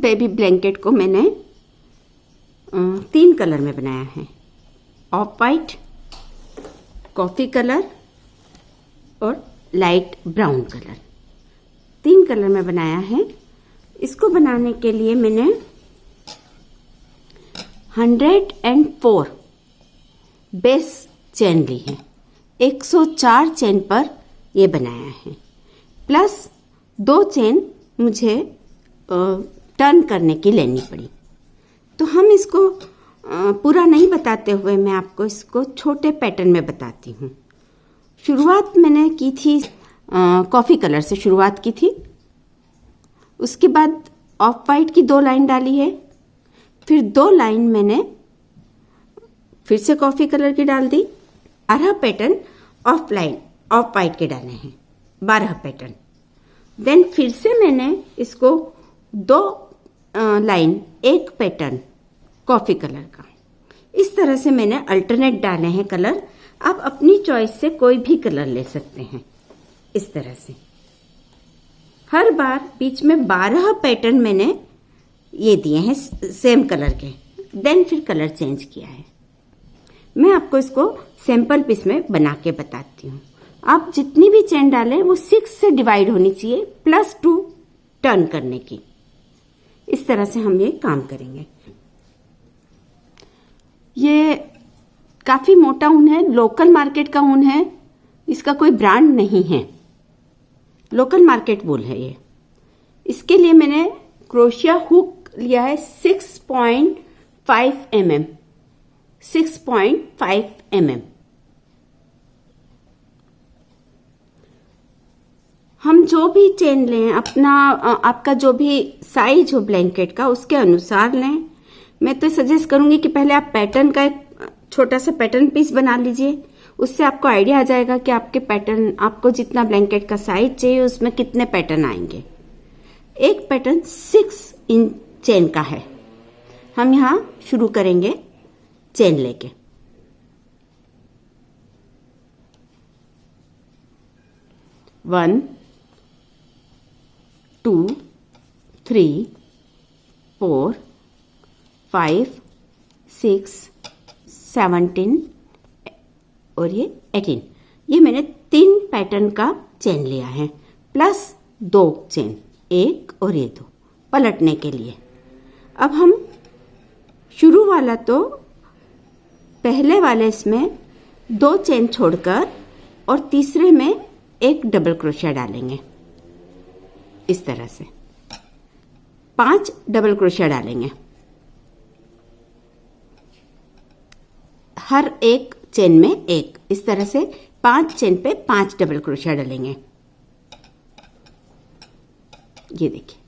Baby blanket को मैंने 3 colour में बनाया है, ऑफ वाइट, कॉफ़ी कलर और लाइट ब्राउन कलर। 3 कलर में बनाया है। इसको बनाने के लिए मैंने 104 बेस चेन ली है। 104 चेन पर ये बनाया है, प्लस 2 चेन मुझे टर्न करने की लेनी पड़ी। तो हम इसको पूरा नहीं बताते हुए मैं आपको इसको छोटे पैटर्न में बताती हूँ। शुरुआत मैंने की थी कॉफ़ी कलर से शुरुआत की थी। उसके बाद ऑफ वाइट की 2 लाइन डाली है, फिर 2 लाइन मैंने फिर से कॉफ़ी कलर की डाल दी। 12 पैटर्न ऑफ वाइट के डाले हैं, 12 पैटर्न। देन फिर से मैंने इसको 2 लाइन, 1 पैटर्न कॉफ़ी कलर का, इस तरह से मैंने अल्टरनेट डाले हैं कलर। आप अपनी चॉइस से कोई भी कलर ले सकते हैं। इस तरह से हर बार बीच में 12 पैटर्न मैंने ये दिए हैं सेम कलर के। देन फिर कलर चेंज किया है। मैं आपको इसको सैंपल पीस में बना के बताती हूँ। आप जितनी भी चेन डालें वो 6 से डिवाइड होनी चाहिए, +2 टर्न करने की। इस तरह से हम ये काम करेंगे। ये काफ़ी मोटा ऊन है, लोकल मार्केट का ऊन है, इसका कोई ब्रांड नहीं है, लोकल मार्केट वूल है ये। इसके लिए मैंने क्रोशिया हुक लिया है 6.5 mm, 6.5 mm। हम जो भी चेन लें अपना, आपका जो भी साइज हो ब्लैंकेट का उसके अनुसार लें। मैं तो सजेस्ट करूंगी कि पहले आप पैटर्न का एक छोटा सा पैटर्न पीस बना लीजिए। उससे आपको आइडिया आ जाएगा कि आपके पैटर्न, आपको जितना ब्लैंकेट का साइज चाहिए उसमें कितने पैटर्न आएंगे। एक पैटर्न 6 इंच चेन का है। हम यहाँ शुरू करेंगे चेन लेके। 1 2 3 4 5 6 17 और ये 18। ये मैंने 3 पैटर्न का चेन लिया है, प्लस 2 चेन, 1 और ये 2 पलटने के लिए। अब हम शुरू वाला तो पहले वाले इसमें 2 चेन छोड़कर और तीसरे में 1 डबल क्रोशिया डालेंगे। इस तरह से 5 डबल क्रोशिया डालेंगे। हर एक चेन में 1, इस तरह से 5 चेन पे 5 डबल क्रोशिया डालेंगे। ये देखिए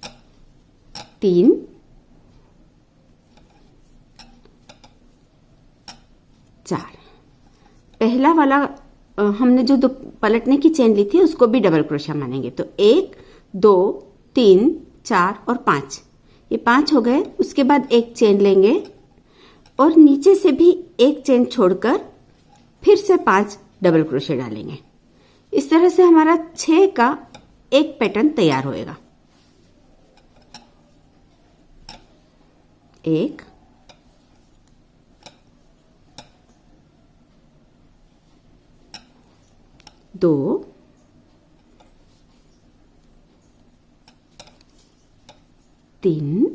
3 4। पहला वाला हमने जो 2 पलटने की चेन ली थी उसको भी डबल क्रोशिया मानेंगे। तो 1 2 3 4 और 5, ये 5 हो गए। उसके बाद 1 चेन लेंगे और नीचे से भी 1 चेन छोड़कर फिर से 5 डबल क्रोशिया डालेंगे। इस तरह से हमारा 6 का एक पैटर्न तैयार होएगा। 1 2 3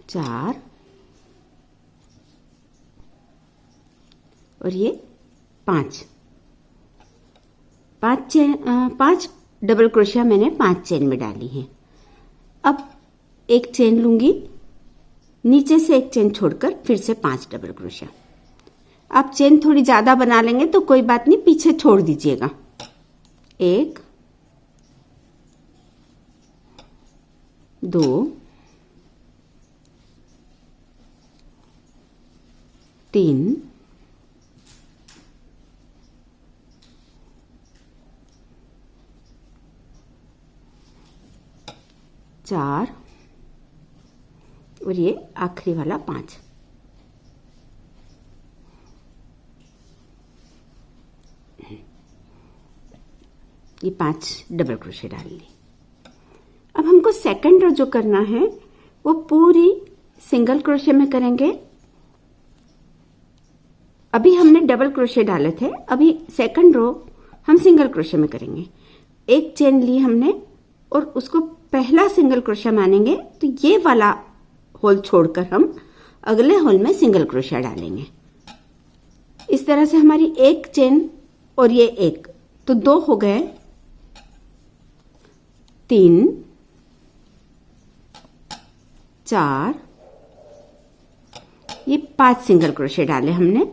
4 और ये 5 डबल क्रोशिया मैंने 5 चेन में डाली है। अब 1 चेन लूंगी, नीचे से 1 चेन छोड़कर फिर से 5 डबल क्रोशिया। आप चेन थोड़ी ज्यादा बना लेंगे तो कोई बात नहीं, पीछे छोड़ दीजिएगा। 1 2 3 4 और ये आखिरी वाला 5। ये 5 डबल क्रोशे डाल ली। अब हमको सेकंड रो जो करना है वो पूरी सिंगल क्रोशे में करेंगे। अभी हमने डबल क्रोशे डाले थे, अभी सेकंड रो हम सिंगल क्रोशे में करेंगे। एक चेन ली हमने और उसको पहला सिंगल क्रोशा मानेंगे, तो ये वाला होल छोड़कर हम अगले होल में सिंगल क्रोशा डालेंगे। इस तरह से हमारी एक चेन और ये एक, तो 2 हो गए, 3 4, ये 5 सिंगल क्रोशे डाले हमने।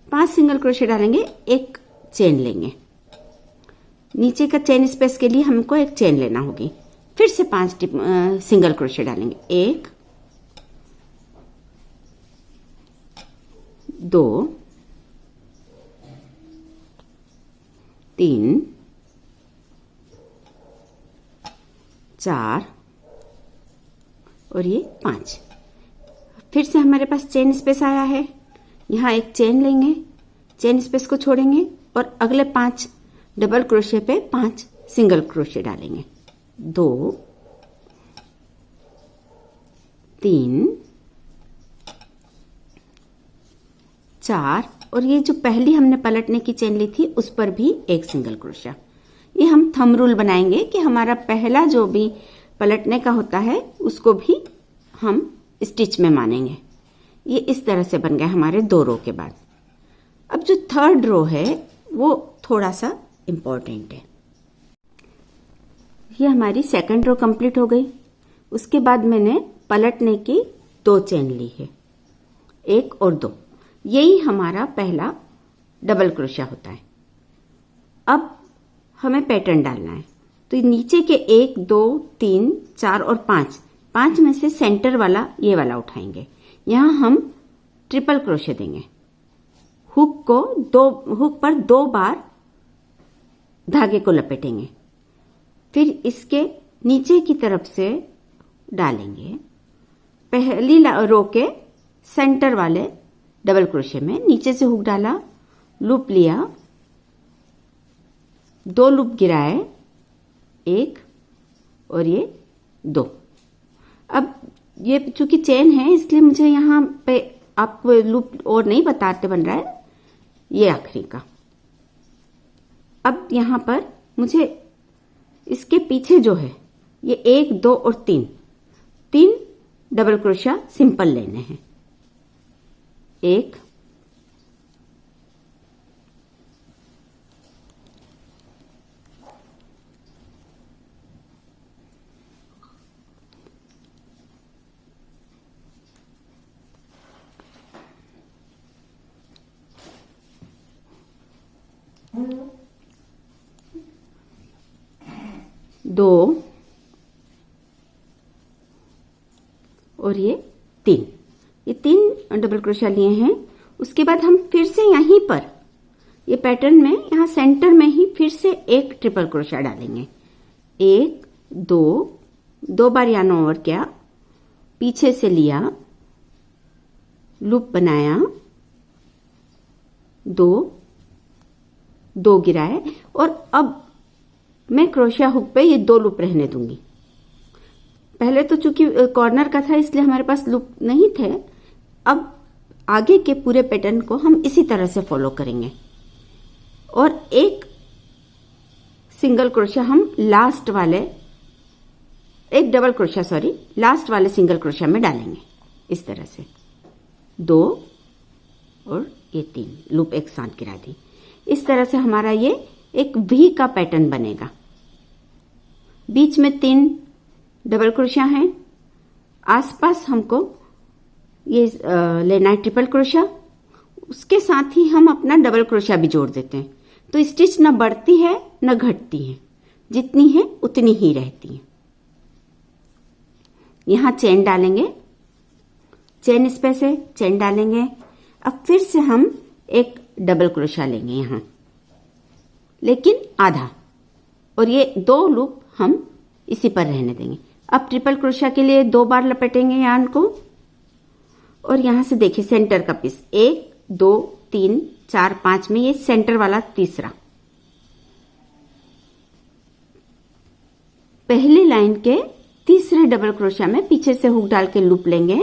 5 सिंगल क्रोशे डालेंगे, एक चेन लेंगे। नीचे का चेन स्पेस के लिए हमको एक चेन लेना होगी। फिर से 5 सिंगल क्रोशे डालेंगे। 1 2 3 4 और ये 5। फिर से हमारे पास चेन स्पेस आया है, यहाँ एक चेन लेंगे, चेन स्पेस को छोड़ेंगे और अगले 5 डबल क्रोशे पे 5 सिंगल क्रोशे डालेंगे। 2 3 4 और ये जो पहली हमने पलटने की चेन ली थी उस पर भी एक सिंगल क्रोशा। ये हम थंब रूल बनाएंगे कि हमारा पहला जो भी पलटने का होता है उसको भी हम स्टिच में मानेंगे। ये इस तरह से बन गया हमारे 2 रो के बाद। अब जो थर्ड रो है वो थोड़ा सा इम्पोर्टेंट है। ये हमारी सेकंड रो कंप्लीट हो गई। उसके बाद मैंने पलटने की 2 चेन ली है, 1 और 2। यही हमारा पहला डबल क्रोशा होता है। अब हमें पैटर्न डालना है, तो नीचे के 1 2 3 4 और 5 में से सेंटर वाला ये वाला उठाएंगे। यहाँ हम ट्रिपल क्रोशे देंगे। हुक पर 2 बार धागे को लपेटेंगे, फिर इसके नीचे की तरफ से डालेंगे। पहली रो के सेंटर वाले डबल क्रोशे में नीचे से हुक डाला, लूप लिया, 2 लूप गिराए, 1 और ये 2। अब ये चूंकि चेन है इसलिए मुझे यहाँ पे आप लूप और नहीं बताते बन रहा है, ये आखिरी का। अब यहाँ पर मुझे इसके पीछे जो है ये 1 2 और 3 डबल क्रोशा सिंपल लेने हैं। 1 2 और ये 3 डबल क्रोशा लिए हैं। उसके बाद हम फिर से यहीं पर ये पैटर्न में यहाँ सेंटर में ही फिर से एक ट्रिपल क्रोशा डालेंगे। 1 2 बार यार्न ओवर किया, पीछे से लिया, लूप बनाया, 2 गिराए और अब मैं क्रोशिया हुक पे ये 2 लूप रहने दूंगी। पहले तो चूंकि कॉर्नर का था इसलिए हमारे पास लूप नहीं थे। अब आगे के पूरे पैटर्न को हम इसी तरह से फॉलो करेंगे और एक सिंगल क्रोशिया हम लास्ट वाले सिंगल क्रोशिया में डालेंगे। इस तरह से 2 और ये 3 लूप एक साथ गिरा दी। इस तरह से हमारा ये एक वी का पैटर्न बनेगा। बीच में 3 डबल क्रोशिया हैं। आसपास हमको ये लेना है ट्रिपल क्रोशिया, उसके साथ ही हम अपना डबल क्रोशिया भी जोड़ देते हैं, तो स्टिच न बढ़ती है न घटती है, जितनी है उतनी ही रहती है। यहां चेन डालेंगे, चेन स्पेस है, चेन डालेंगे। अब फिर से हम एक डबल क्रोशिया लेंगे यहां, लेकिन आधा, और ये 2 लूप हम इसी पर रहने देंगे। अब ट्रिपल क्रोशिया के लिए 2 बार लपेटेंगे यार्न को और यहां से देखिए सेंटर का पीस 1 2 3 4 5 में ये सेंटर वाला तीसरा, पहली लाइन के तीसरे डबल क्रोशिया में पीछे से हुक डाल के लूप लेंगे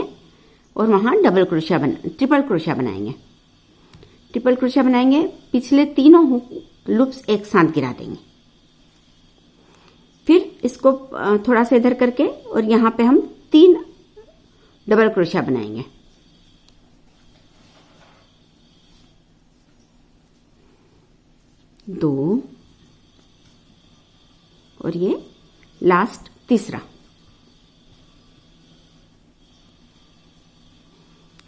और वहां ट्रिपल क्रोशिया बनाएंगे। ट्रिपल क्रोशिया बनाएंगे, पिछले तीनों हुक लूप्स एक साथ गिरा देंगे। फिर इसको थोड़ा सा इधर करके और यहां पे हम 3 डबल क्रोशिया बनाएंगे। दो और ये लास्ट तीसरा,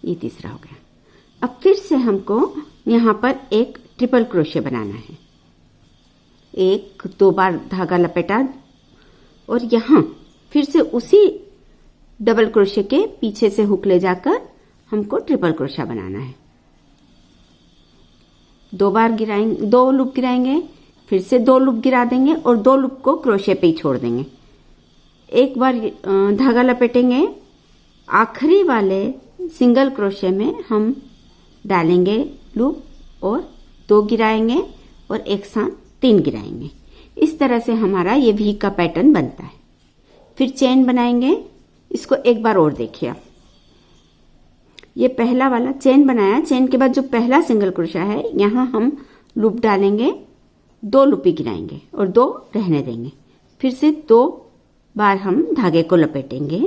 ये तीसरा हो गया। अब फिर से हमको यहां पर एक ट्रिपल क्रोशिया बनाना है। 1-2 बार धागा लपेटा और यहां फिर से उसी डबल क्रोशिया के पीछे से हुक ले जाकर हमको ट्रिपल क्रोशिया बनाना है। 2 बार गिराएंगे, 2 लूप गिराएंगे, फिर से 2 लूप गिरा देंगे और 2 लूप को क्रोशिया पे ही छोड़ देंगे। एक बार धागा लपेटेंगे, आखिरी वाले सिंगल क्रोशिया में हम डालेंगे लूप और 2 गिराएंगे और एक साथ 3 गिराएंगे। इस तरह से हमारा ये वी का पैटर्न बनता है। फिर चेन बनाएंगे। इसको एक बार और देखिए आप। ये पहला वाला चेन बनाया, चेन के बाद जो पहला सिंगल क्रोशिया है यहां हम लूप डालेंगे, 2 लूप ही गिराएंगे और 2 रहने देंगे। फिर से 2 बार हम धागे को लपेटेंगे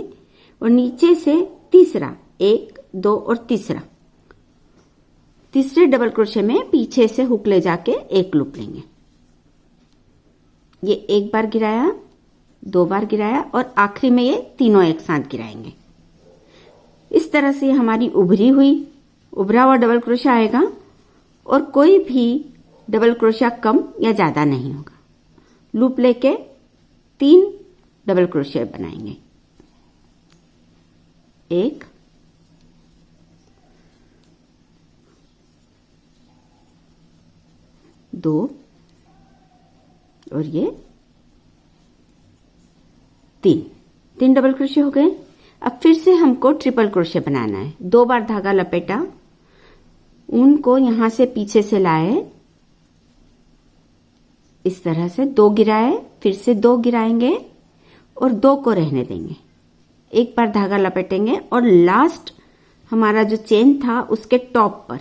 और नीचे से तीसरा, 1, 2 और तीसरे डबल क्रोशिया में पीछे से हुक ले जाके एक लूप लेंगे। ये 1 बार गिराया, 2 बार गिराया और आखिरी में ये तीनों एक साथ गिराएंगे। इस तरह से हमारी उभरा हुआ डबल क्रोशिया आएगा और कोई भी डबल क्रोशिया कम या ज्यादा नहीं होगा। लूप लेके 3 डबल क्रोशिया बनाएंगे। 1, 2 और ये 3 डबल क्रोशिया हो गए। अब फिर से हमको ट्रिपल क्रोशिया बनाना है। 2 बार धागा लपेटा, ऊन को यहां से पीछे से लाए, इस तरह से 2 गिराए, फिर से 2 गिराएंगे और 2 को रहने देंगे। एक बार धागा लपेटेंगे और लास्ट हमारा जो चेन था उसके टॉप पर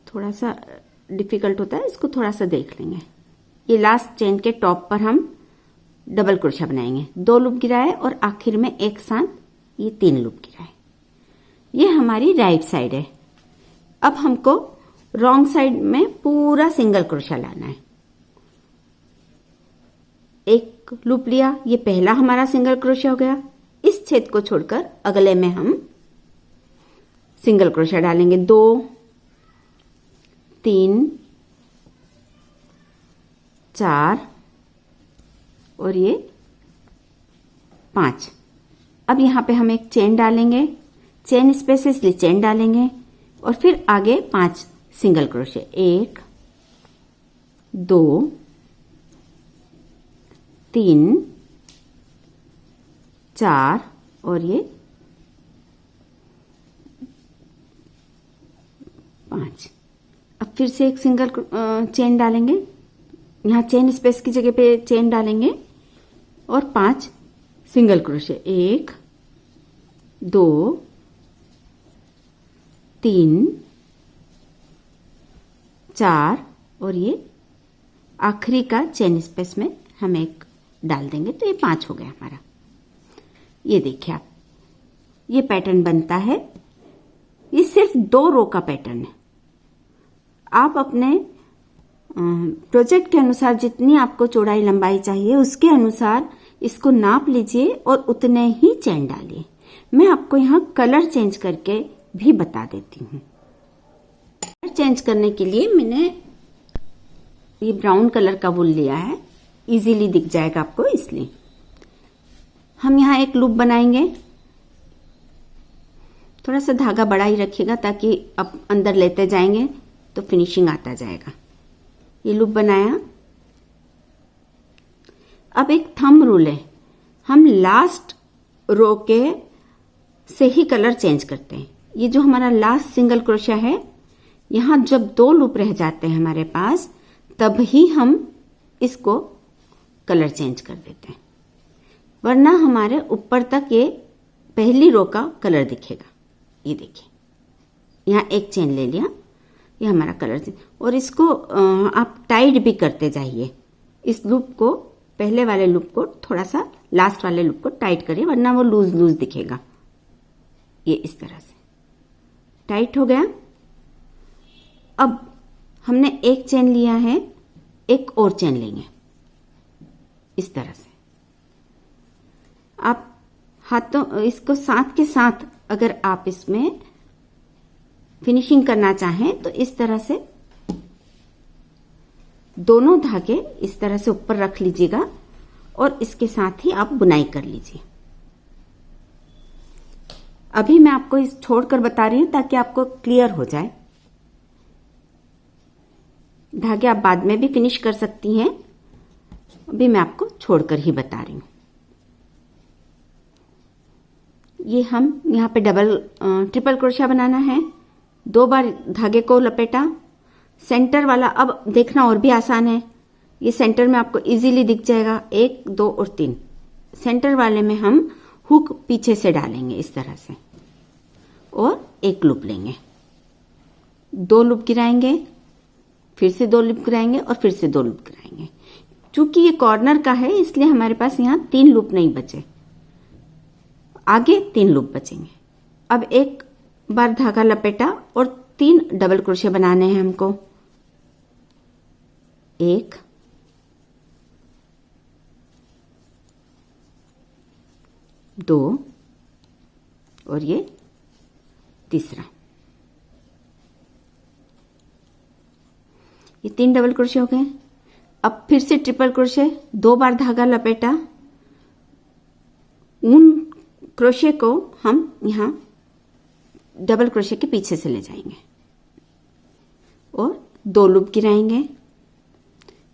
थोड़ा सा डिफिकल्ट होता है, इसको थोड़ा सा देख लेंगे। ये लास्ट चेन के टॉप पर हम डबल क्रोशिया बनाएंगे। 2 लूप गिराए और आखिर में एक साथ ये 3 लूप गिराए। ये हमारी राइट साइड है। अब हमको रॉन्ग साइड में पूरा सिंगल क्रोशिया लाना है। 1 लूप लिया, ये पहला हमारा सिंगल क्रोशिया हो गया। इस छेद को छोड़कर अगले में हम सिंगल क्रोशिया डालेंगे। 2, 3, 4 और ये 5। अब यहां पे हम एक चेन डालेंगे, चेन स्पेस इसलिए चेन डालेंगे और फिर आगे 5 सिंगल क्रोशिया। 1, 2, 3, 4 और ये 5। अब फिर से एक सिंगल चेन डालेंगे, यहाँ चेन स्पेस की जगह पे चेन डालेंगे और 5 सिंगल क्रोशिया। 1, 2, 3, 4 और ये आखिरी का चेन स्पेस में हम एक डाल देंगे तो ये 5 हो गया हमारा। ये देखिए आप, ये पैटर्न बनता है। ये सिर्फ 2 रो का पैटर्न है। आप अपने प्रोजेक्ट के अनुसार जितनी आपको चौड़ाई लंबाई चाहिए उसके अनुसार इसको नाप लीजिए और उतने ही चेन डालिए। मैं आपको यहाँ कलर चेंज करके भी बता देती हूँ। कलर चेंज करने के लिए मैंने ये ब्राउन कलर का वूल लिया है, इजीली दिख जाएगा आपको, इसलिए हम यहाँ एक लूप बनाएंगे। थोड़ा सा धागा बड़ा ही रखिएगा ताकि अब अंदर लेते जाएंगे तो फिनिशिंग आता जाएगा। ये लूप बनाया। अब एक थंब रूल है, हम लास्ट रो के से ही कलर चेंज करते हैं। ये जो हमारा लास्ट सिंगल क्रोशिया है यहाँ जब 2 लूप रह जाते हैं हमारे पास, तब ही हम इसको कलर चेंज कर देते हैं, वरना हमारे ऊपर तक ये पहली रो का कलर दिखेगा। ये देखिए, यहाँ एक चेन ले लिया, ये हमारा कलर चेंज। और इसको आप टाइट भी करते जाइए। इस लूप को, पहले वाले लूप को थोड़ा सा लास्ट वाले लूप को टाइट करिए, वरना वो लूज लूज दिखेगा। ये इस तरह से टाइट हो गया। अब हमने एक चेन लिया है, एक और चेन लेंगे इस तरह से। आप हाथों, इसको साथ के साथ अगर आप इसमें फिनिशिंग करना चाहें तो इस तरह से दोनों धागे इस तरह से ऊपर रख लीजिएगा और इसके साथ ही आप बुनाई कर लीजिए। अभी मैं आपको इस छोड़कर बता रही हूं ताकि आपको क्लियर हो जाए। धागे आप बाद में भी फिनिश कर सकती हैं, अभी मैं आपको छोड़कर ही बता रही हूं। ये हम यहाँ पे ट्रिपल क्रोशिया बनाना है। 2 बार धागे को लपेटा, सेंटर वाला अब देखना और भी आसान है। ये सेंटर में आपको इजीली दिख जाएगा। 1, 2 और 3 सेंटर वाले में हम हुक पीछे से डालेंगे इस तरह से, और एक लूप लेंगे, 2 लूप गिराएंगे, फिर से 2 लूप गिराएंगे और फिर से 2 लूप गिराएंगे। चूंकि ये कॉर्नर का है इसलिए हमारे पास यहाँ 3 लूप नहीं बचे, आगे 3 लूप बचेंगे। अब एक बार धागा लपेटा और 3 डबल क्रोशिया बनाने हैं हमको। 1, 2 और ये तीसरा। ये 3 डबल क्रोशिया हो गए। अब फिर से ट्रिपल क्रोशिया, 2 बार धागा लपेटा, उन क्रोशिया को हम यहाँ डबल क्रोशिया के पीछे से ले जाएंगे और 2 लूप गिराएंगे,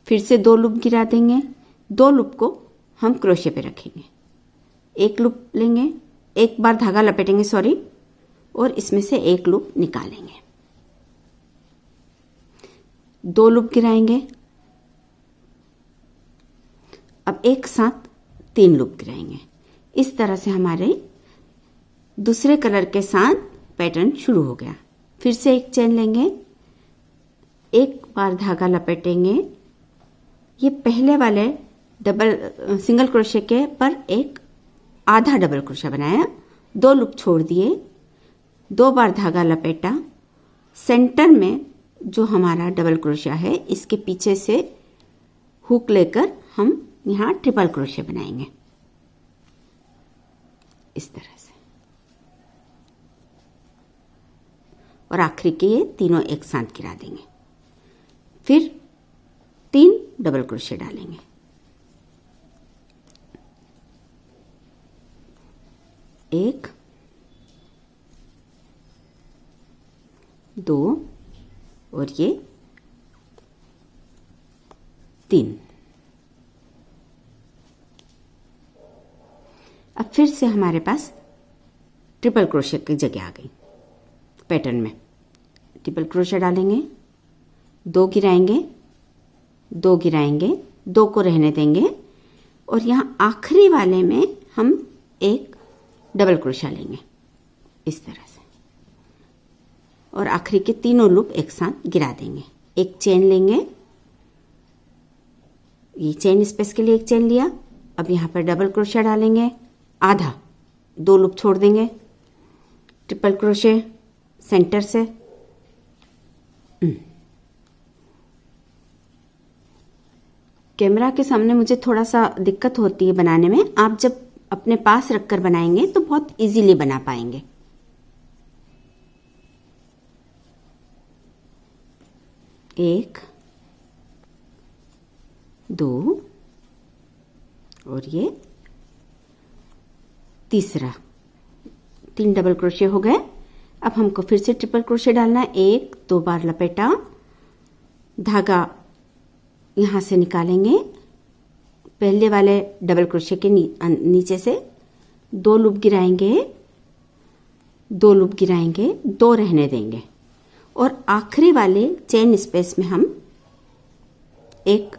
फिर से 2 लूप गिरा देंगे। 2 लूप को हम क्रोशिया पे रखेंगे, एक लूप लेंगे, एक बार धागा लपेटेंगे सॉरी, और इसमें से एक लूप निकालेंगे, 2 लूप गिराएंगे। अब एक साथ 3 लूप गिराएंगे। इस तरह से हमारे दूसरे कलर के साथ पैटर्न शुरू हो गया। फिर से एक चेन लेंगे, एक बार धागा लपेटेंगे। ये पहले वाले सिंगल क्रोशिया के पर एक आधा डबल क्रोशिया बनाया, 2 लूप छोड़ दिए, 2 बार धागा लपेटा, सेंटर में जो हमारा डबल क्रोशिया है इसके पीछे से हुक लेकर हम यहाँ ट्रिपल क्रोशिया बनाएंगे इस तरह से। और आखिरी के ये तीनों एक साथ गिरा देंगे, फिर 3 डबल क्रोशिया डालेंगे। एक, 2 और ये 3। अब फिर से हमारे पास ट्रिपल क्रोशिया की जगह आ गई। पैटर्न में ट्रिपल क्रोशिया डालेंगे, 2 गिराएंगे, 2 गिराएंगे, 2 को रहने देंगे, और यहाँ आखिरी वाले में हम एक डबल क्रोशिया लेंगे इस तरह से, और आखिरी के तीनों लूप एक साथ गिरा देंगे। एक चेन लेंगे, ये चेन स्पेस के लिए एक चेन लिया। अब यहाँ पर डबल क्रोशिया डालेंगे, आधा, 2 लूप छोड़ देंगे, ट्रिपल क्रोशिया सेंटर से, कैमरा के सामने मुझे थोड़ा सा दिक्कत होती है बनाने में। आप जब अपने पास रखकर बनाएंगे तो बहुत इजीली बना पाएंगे। एक, 2 और ये तीसरा, 3 डबल क्रोशिया हो गए। अब हमको फिर से ट्रिपल क्रोशिया डालना है। 1, 2 बार लपेटा, धागा यहाँ से निकालेंगे, पहले वाले डबल क्रोशिया के नीचे से 2 लूप गिराएंगे, 2 लूप गिराएंगे, 2 रहने देंगे, और आखिरी वाले चेन स्पेस में हम एक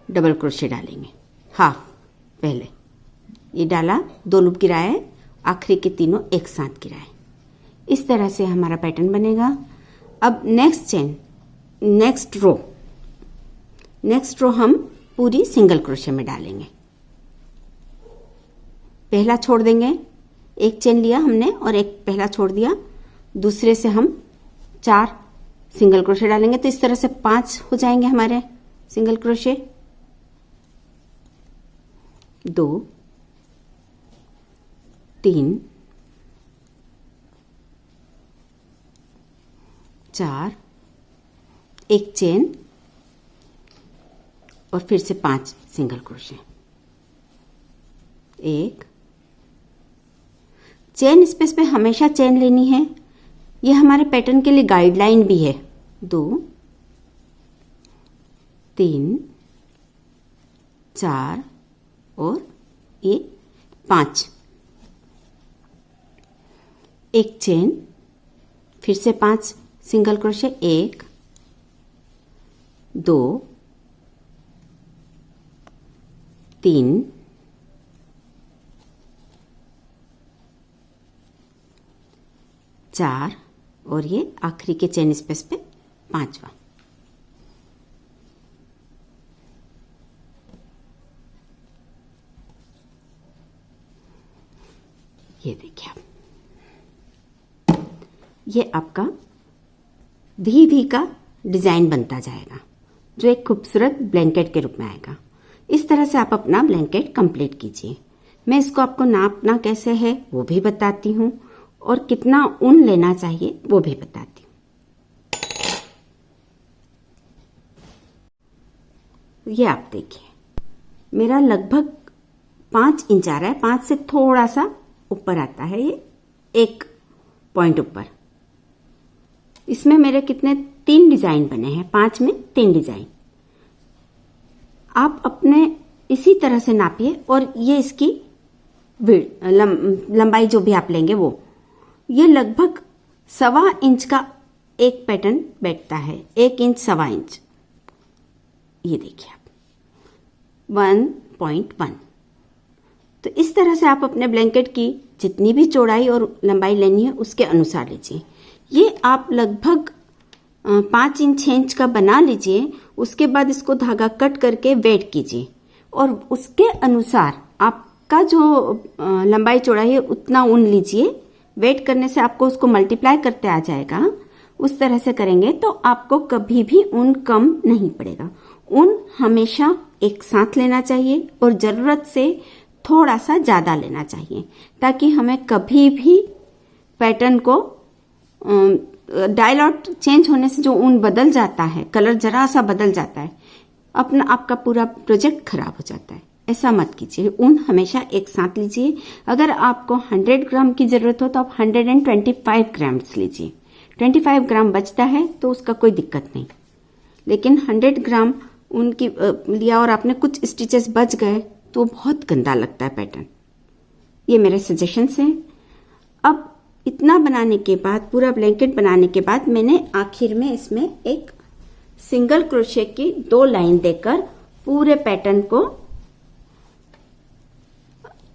डबल क्रोशे डालेंगे, हाफ। पहले ये डाला, 2 लूप गिराए, आखिरी के तीनों एक साथ गिराए। इस तरह से हमारा पैटर्न बनेगा। अब नेक्स्ट रो हम पूरी सिंगल क्रोशे में डालेंगे। पहला छोड़ देंगे, एक चेन लिया हमने और एक पहला छोड़ दिया, दूसरे से हम 4 सिंगल क्रोशे डालेंगे, तो इस तरह से 5 हो जाएंगे हमारे सिंगल क्रोशे। 2 3 4, एक चेन और फिर से 5 सिंगल क्रोशे। 1 चेन स्पेस में हमेशा चेन लेनी है, ये हमारे पैटर्न के लिए गाइडलाइन भी है। 2 3 4 और ये 5, एक चेन, फिर से 5 सिंगल क्रोशे। 1 2 3 4 और ये आखिरी के चेन स्पेस पे 5वां। ये देखिए आप, ये आपका वी का डिजाइन बनता जाएगा, जो एक खूबसूरत ब्लैंकेट के रूप में आएगा। इस तरह से आप अपना ब्लैंकेट कंप्लीट कीजिए। मैं इसको आपको नापना कैसे है वो भी बताती हूँ, और कितना ऊन लेना चाहिए वो भी बताती हूँ। ये आप देखिए, मेरा लगभग 5 इंच आ रहा है, 5 से थोड़ा सा ऊपर आता है, ये 1 पॉइंट ऊपर। इसमें मेरे कितने 3 डिजाइन बने हैं, 5 में 3 डिजाइन। आप अपने इसी तरह से नापिए, और ये इसकी लंबाई जो भी आप लेंगे वो, ये लगभग 1.25 इंच का एक पैटर्न बैठता है, 1 इंच 1.25 इंच। ये देखिए आप 1.1। तो इस तरह से आप अपने ब्लैंकेट की जितनी भी चौड़ाई और लंबाई लेनी है उसके अनुसार लीजिए। ये आप लगभग 5 इंच 6 इंच का बना लीजिए। उसके बाद इसको धागा कट करके वेट कीजिए, और उसके अनुसार आपका जो लंबाई चौड़ाई है उतना ऊन लीजिए। वेट करने से आपको उसको मल्टीप्लाई करते आ जाएगा। उस तरह से करेंगे तो आपको कभी भी ऊन कम नहीं पड़ेगा। ऊन हमेशा एक साथ लेना चाहिए, और ज़रूरत से थोड़ा सा ज़्यादा लेना चाहिए, ताकि हमें कभी भी पैटर्न को डायलॉट चेंज होने से जो ऊन बदल जाता है, कलर जरा सा बदल जाता है, आपका पूरा प्रोजेक्ट खराब हो जाता है। ऐसा मत कीजिए, ऊन हमेशा एक साथ लीजिए। अगर आपको 100 ग्राम की ज़रूरत हो तो आप 125 ग्राम्स लीजिए। 25 ग्राम बचता है तो उसका कोई दिक्कत नहीं, लेकिन 100 ग्राम ऊन की लिया और आपने कुछ स्टिचेस बच गए तो बहुत गंदा लगता है पैटर्न। ये मेरे सजेशंस हैं। अब इतना बनाने के बाद, पूरा ब्लैंकेट बनाने के बाद, मैंने आखिर में इसमें एक सिंगल क्रोशे की 2 लाइन देकर पूरे पैटर्न को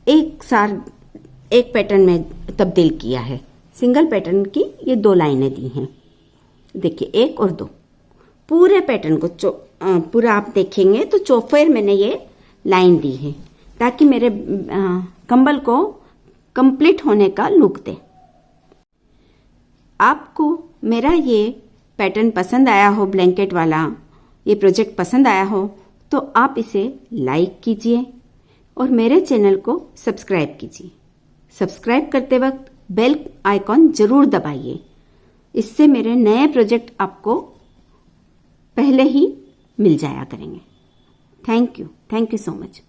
एक पैटर्न में तब्दील किया है। सिंगल पैटर्न की ये 2 लाइनें दी हैं, देखिए 1 और 2। पूरे पैटर्न को पूरा आप देखेंगे तो चौफेर मैंने ये लाइन दी है, ताकि मेरे कंबल को कंप्लीट होने का लुक दे। आपको मेरा ये पैटर्न पसंद आया हो, ब्लैंकेट वाला ये प्रोजेक्ट पसंद आया हो, तो आप इसे लाइक कीजिए और मेरे चैनल को सब्सक्राइब कीजिए। सब्सक्राइब करते वक्त बेल आइकॉन जरूर दबाइए, इससे मेरे नए प्रोजेक्ट आपको पहले ही मिल जाया करेंगे। Thank you so much.